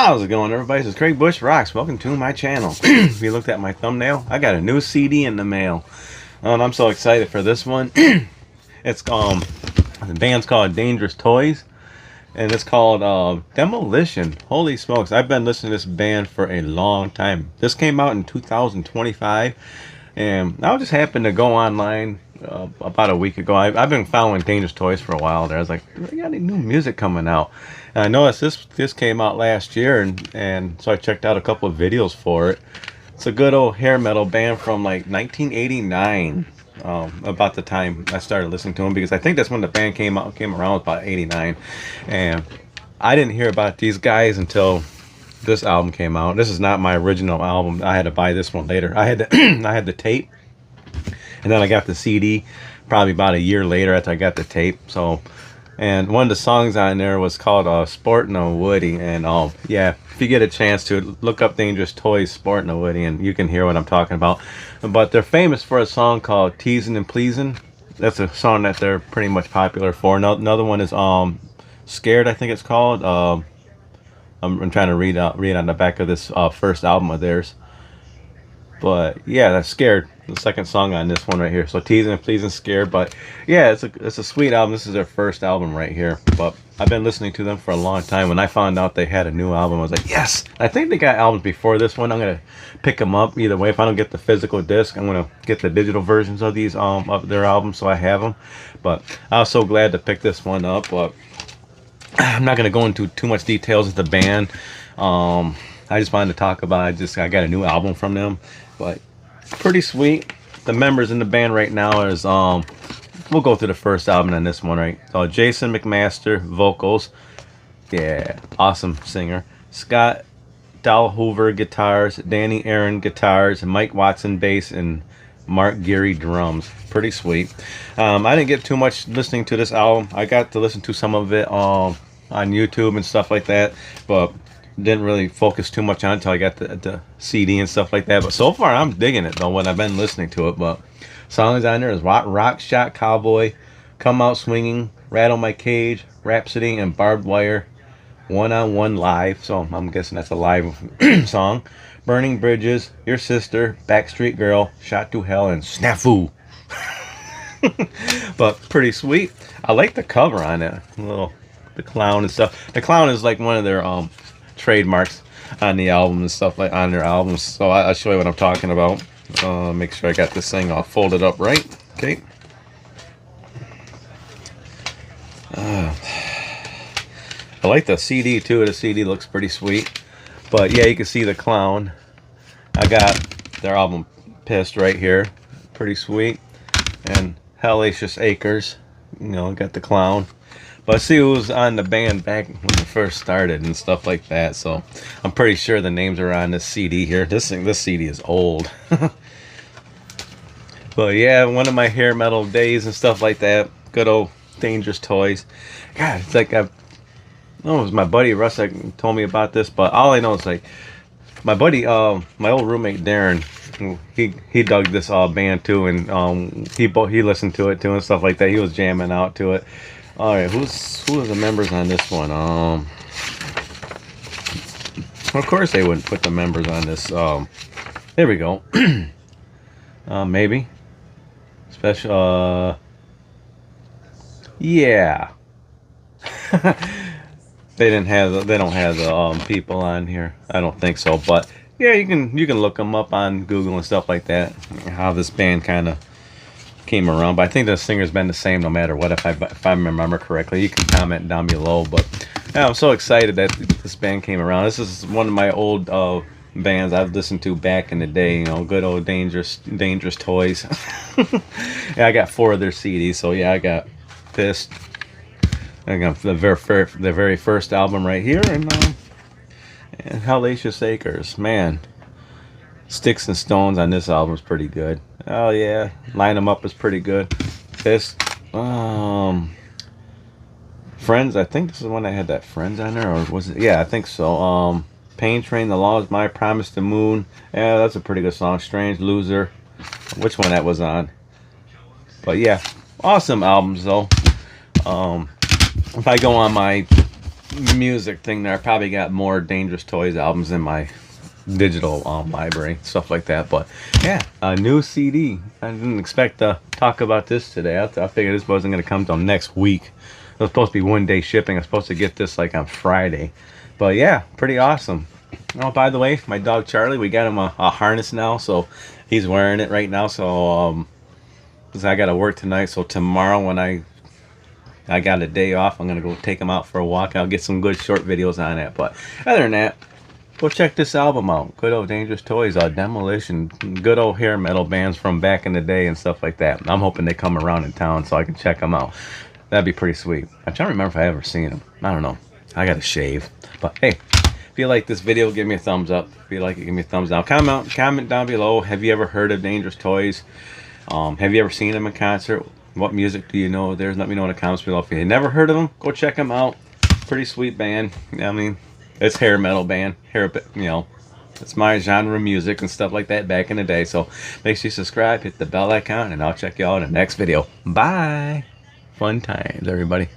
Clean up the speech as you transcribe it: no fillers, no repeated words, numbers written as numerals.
How's it going, everybody? This is Craig Bush Rocks. Welcome to my channel. If you looked at my thumbnail, I got a new CD in the mail. And I'm so excited for this one. It's the band's called Dangerous Toys. And it's called Demolition. Holy smokes. I've been listening to this band for a long time. This came out in 2025. And I just happened to go online about a week ago. I've been following Dangerous Toys for a while there. I was like, we got any new music coming out? And I noticed this came out last year, and so I checked out a couple of videos for it. It's a good old hair metal band from like 1989, about the time I started listening to them, because I think that's when the band came around, about 89. And I didn't hear about these guys until this album came out. This is not my original album. I had to buy this one later. I had I had the tape, and then I got the CD probably about a year later after I got the tape. So, and one of the songs on there was called Sportin' a Woody. And yeah, if you get a chance to look up Dangerous Toys Sportin' a Woody, and you can hear what I'm talking about. But they're famous for a song called Teasin' and Pleasin'. That's a song that they're pretty much popular for. Another one is Scared, I think it's called. I'm trying to read on the back of this first album of theirs. But yeah, that's Scared, the second song on this one right here. So Teasing and Pleasing, Scared. But yeah, it's a sweet album. This is their first album right here. But I've been listening to them for a long time. When I found out they had a new album, I was like, yes! I think they got albums before this one. I'm gonna pick them up either way. If I don't get the physical disc, I'm gonna get the digital versions of these of their albums, so I have them. But I was so glad to pick this one up. But I'm not gonna go into too much details of the band. I just wanted to talk about it. I got a new album from them, but pretty sweet. The members in the band right now is we'll go through the first album and this one, right? So Jason McMaster vocals, yeah, awesome singer. Scott Dahlhoover guitars, Danny Aaron guitars, Mike Watson bass, and Mark Geary drums. Pretty sweet. I didn't get too much listening to this album. I got to listen to some of it on YouTube and stuff like that, but didn't really focus too much on it until I got the CD and stuff like that. But so far I'm digging it though when I've been listening to it. But songs on there is Rock Shot Cowboy, Come Out Swinging, Rattle My Cage, Rhapsody, and Barbed Wire, One on One Live. So I'm guessing that's a live song. Burning Bridges, Your Sister, Backstreet Girl, Shot to Hell, and Snafu. But pretty sweet. I like the cover on it. The clown and stuff. The clown is like one of their trademarks on the album and stuff, like on their albums. So I'll show you what I'm talking about. Make sure I got this thing all folded up right. Okay. I like the CD too. The CD looks pretty sweet. But yeah, you can see the clown. I got their album Pissed right here. Pretty sweet. And Hellacious Acres. You know, got the clown. But see who was on the band back when it first started and stuff like that. So I'm pretty sure the names are on this CD here. This CD is old. But yeah, one of my hair metal days and stuff like that. Good old Dangerous Toys. God, it's like it was my buddy Russ that told me about this, but all I know is like my buddy, my old roommate Darren, he dug this band too, and he listened to it too and stuff like that. He was jamming out to it. All right, who are the members on this one? Of course they wouldn't put the members on this. There we go. Maybe special. Yeah. They don't have the people on here. I don't think so, but yeah, you can look them up on Google and stuff like that. How this band kind of came around, but I think the singer's been the same no matter what. If I remember correctly, you can comment down below. But yeah, I'm so excited that this band came around. This is one of my old bands I've listened to back in the day. You know, good old Dangerous Toys. Yeah, I got 4 of their CDs. So yeah, I got Pissed. I got the very first album right here, and Hellacious Acres. Man, Sticks and Stones on this album is pretty good. Oh yeah, Line 'Em Up is pretty good. Fist, Friends. I think this is the one that had that Friends on there, or was it? Yeah, I think so. Pain Train, The Law Is My Promise to Moon. Yeah, that's a pretty good song. Strange Loser. Which one that was on? But yeah, awesome albums though. If I go on my music thing there. I probably got more Dangerous Toys albums in my digital library, stuff like that. But yeah, a new CD. I didn't expect to talk about this today. I figured this wasn't going to come till next week. It was supposed to be 1-day shipping. I was supposed to get this like on Friday. But yeah, pretty awesome. Oh, by the way, my dog Charlie, we got him a harness now, so he's wearing it right now. So 'cause I got to work tonight, so tomorrow when I got a day off, I'm gonna go take him out for a walk. I'll get some good short videos on it. But other than that, go check this album out. Good old Dangerous Toys, Demolition. Good old hair metal bands from back in the day and stuff like that. I'm hoping they come around in town so I can check them out. That'd be pretty sweet. I'm trying to remember if I ever seen them. I don't know. I gotta shave. But hey, if you like this video, give me a thumbs up. If you like it, give me a thumbs down. Comment down below. Have you ever heard of Dangerous Toys? Have you ever seen them in concert? What music do you know? Let me know in the comments below. If you never heard of them, go check them out. Pretty sweet band. I mean, it's hair metal band. It's my genre of music and stuff like that back in the day. So make sure you subscribe, hit the bell icon, and I'll check you out in the next video. Bye. Fun times, everybody.